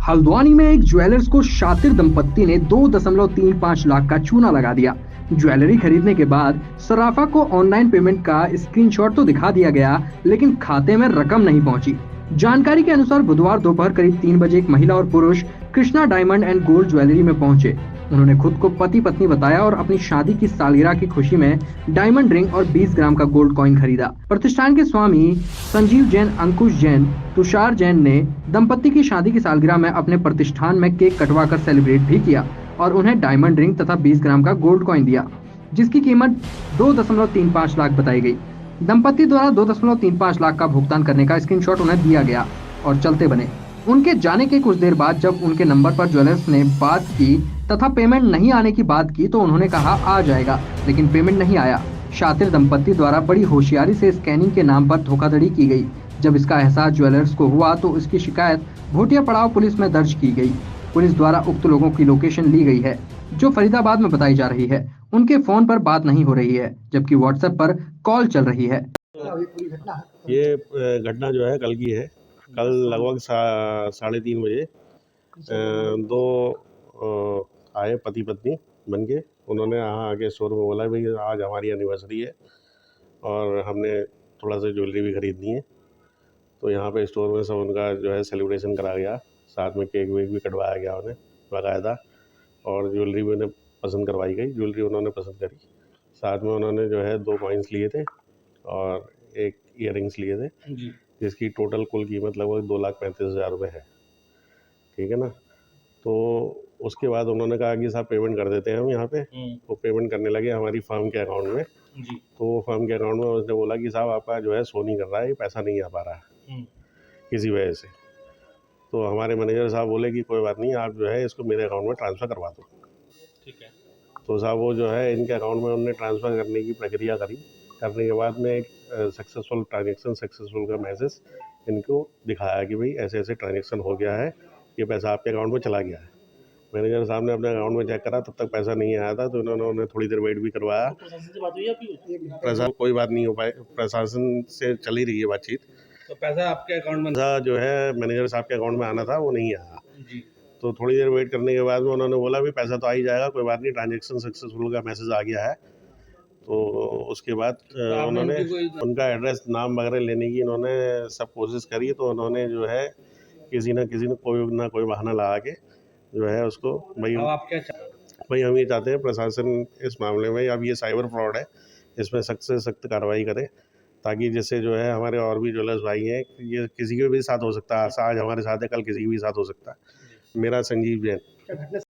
हल्द्वानी में एक ज्वेलर्स को शातिर दंपत्ति ने 2.35 लाख का चूना लगा दिया। ज्वेलरी खरीदने के बाद सराफा को ऑनलाइन पेमेंट का स्क्रीनशॉट तो दिखा दिया गया, लेकिन खाते में रकम नहीं पहुंची। जानकारी के अनुसार बुधवार दोपहर करीब 3 बजे एक महिला और पुरुष Krishna diamond and gold jewellery में पहुंचे। उन्होंने खुद को पति पत्नी बताया और अपनी शादी की सालगिरह की खुशी में डायमंड रिंग और 20 ग्राम का गोल्ड कॉइन खरीदा। प्रतिष्ठान के स्वामी संजीव जैन, अंकुश जैन, तुषार जैन ने दंपत्ति की शादी की सालगिरह में अपने प्रतिष्ठान में केक कटवाकर सेलिब्रेट भी किया और उन्हें डायमंड रिंग तथा 20 ग्राम का गोल्ड कॉइन दिया, जिसकी कीमत 2.35 लाख बताई गई। दंपत्ति द्वारा 2.35 लाख का भुगतान करने का स्क्रीनशॉट उन्हें दिया गया और चलते बने। उनके जाने के कुछ देर बाद जब उनके नंबर पर ज्वेलर्स ने बात की तथा पेमेंट नहीं आने की बात की तो उन्होंने कहा आ जाएगा, लेकिन पेमेंट नहीं आया। शातिर दंपत्ति द्वारा बड़ी होशियारी से स्कैनिंग के नाम पर धोखाधड़ी की गई। जब इसका एहसास ज्वेलर्स को हुआ तो इसकी शिकायत भोटिया पड़ाव पुलिस में दर्ज की गई। पुलिस द्वारा उक्त लोगों की लोकेशन ली गई है, जो फरीदाबाद में बताई जा रही है। उनके फोन पर बात नहीं हो रही है, जबकि व्हाट्सएप पर कॉल चल रही है। ये घटना जो है कल की है। कल लगभग 3:30 बजे दो आए पति पत्नी बन के। उन्होंने यहाँ आके स्टोर में बोला भाई आज हमारी एनिवर्सरी है और हमने थोड़ा सा ज्वेलरी भी खरीदनी है। तो यहाँ पे स्टोर में सब उनका जो है सेलिब्रेशन करा गया, साथ में केक वेक भी कटवाया गया उन्हें बाकायदा, और ज्वेलरी भी उन्हें पसंद करवाई गई। ज्वेलरी उन्होंने पसंद करी, साथ में उन्होंने जो है 2 कॉइन्स लिए थे और 1 ईयररिंग्स लिए थे, जिसकी टोटल कुल कीमत लगभग 2,35,000 रुपये है। ठीक है ना। तो उसके बाद उन्होंने कहा कि साहब पेमेंट कर देते हैं हम यहाँ पे। वो पेमेंट करने लगे हमारी फर्म के अकाउंट में। तो वो फर्म के अकाउंट में उसने बोला कि साहब आपका जो है शो नहीं कर रहा है, ये पैसा नहीं आ पा रहा है किसी वजह से। तो हमारे मैनेजर साहब बोले कि कोई बात नहीं, आप जो है इसको मेरे अकाउंट में ट्रांसफ़र करवा दो। ठीक है। तो साहब वो जो है इनके अकाउंट में उन्होंने ट्रांसफ़र करने की प्रक्रिया करने के बाद में एक सक्सेसफुल ट्रांजेक्शन सक्सेसफुल का मैसेज इनको दिखाया कि भाई ऐसे ऐसे ट्रांजेक्शन हो गया है, ये पैसा आपके अकाउंट में चला गया है। मैनेजर साहब ने अपने अकाउंट में चेक करा, तब तक पैसा नहीं आया था। तो उन्होंने थोड़ी देर वेट भी करवाया। प्रशासन से बात हुई आपकी? प्रशासन कोई बात नहीं हो पाई, प्रशासन से चली रही है बातचीत। तो पैसा आपके अकाउंट में पैसा जो है मैनेजर साहब के अकाउंट में आना था, वो नहीं आया जी। तो थोड़ी देर वेट करने के बाद में उन्होंने बोला भी पैसा तो आ ही जाएगा, कोई बात नहीं, ट्रांजेक्शन सक्सेसफुल का मैसेज आ गया है। तो उसके बाद उन्होंने उनका एड्रेस नाम वगैरह लेने की इन्होंने सब कोशिश करी। तो उन्होंने जो है किसी न कोई बहाना लगा के जो है उसको भाई हम ये चाहते हैं प्रशासन इस मामले में, अब ये साइबर फ्रॉड है, इसमें सख्त से सख्त कार्रवाई करे, ताकि जिससे जो है हमारे और भी ज्वेलर्स भाई हैं, ये किसी के भी साथ हो सकता है। आज हमारे साथ है, कल किसी के भी साथ हो सकता है। मेरा संजीव जैन।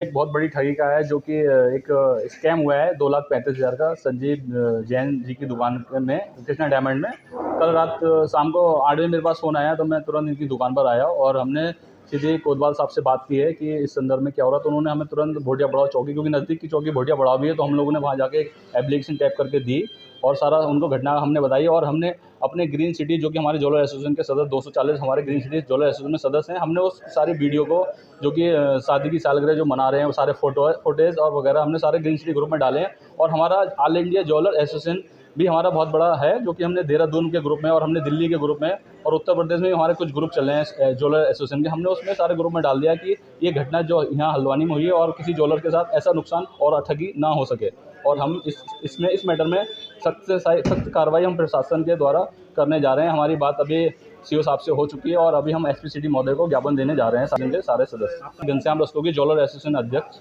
एक बहुत बड़ी ठगी का है, जो कि एक स्कैम हुआ है 2,35,000 का संजीव जैन जी की दुकान में, कृष्णा डायमंड में। कल रात शाम को 8 बजे मेरे पास फ़ोन आया, तो मैं तुरंत इनकी दुकान पर आया और हमने सीधे कोतवाल साहब से बात की है कि इस संदर्भ में क्या हो रहा। तो उन्होंने हमें तुरंत भोटिया पड़ाव चौकी, क्योंकि नज़दीक की चौकी भोटिया पड़ाव भी है, तो हम लोगों ने वहाँ जाके एप्लीकेशन टाइप करके दी और सारा उनको घटना हमने बताई। और हमने अपने ग्रीन सिटी, जो कि हमारे ज्वेलर एसोसिएशन के सदस्य 240 हमारे ग्रीन सिटी ज्वेलर एसोसिएशन में सदस्य हैं, हमने उस सारी वीडियो को, जो कि शादी की सालगिरह जो मना रहे हैं, वो सारे फोटेज और वगैरह हमने सारे ग्रीन सिटी ग्रुप में डाले हैं। और हमारा ऑल इंडिया ज्वेलर एसोसिएशन भी हमारा बहुत बड़ा है, जो कि हमने देहरादून के ग्रुप में और हमने दिल्ली के ग्रुप में और उत्तर प्रदेश में भी हमारे कुछ ग्रुप चले हैं ज्वेलर एसोसिएशन के। हमने उसमें सारे ग्रुप में डाल दिया कि ये घटना जो यहाँ हल्द्वानी में हुई है और किसी ज्वेलर के साथ ऐसा नुकसान और ठगी ना हो सके। और हम इस मैटर में सख्त से सख्त कार्रवाई हम प्रशासन के द्वारा करने जा रहे हैं। हमारी बात अभी सीओ साहब से हो चुकी है और अभी हम एसपी सिटी महोदय को ज्ञापन देने जा रहे हैं, सारे सदस्य। घनश्याम रस्तोगी, ज्वेलर एसोसिएशन अध्यक्ष।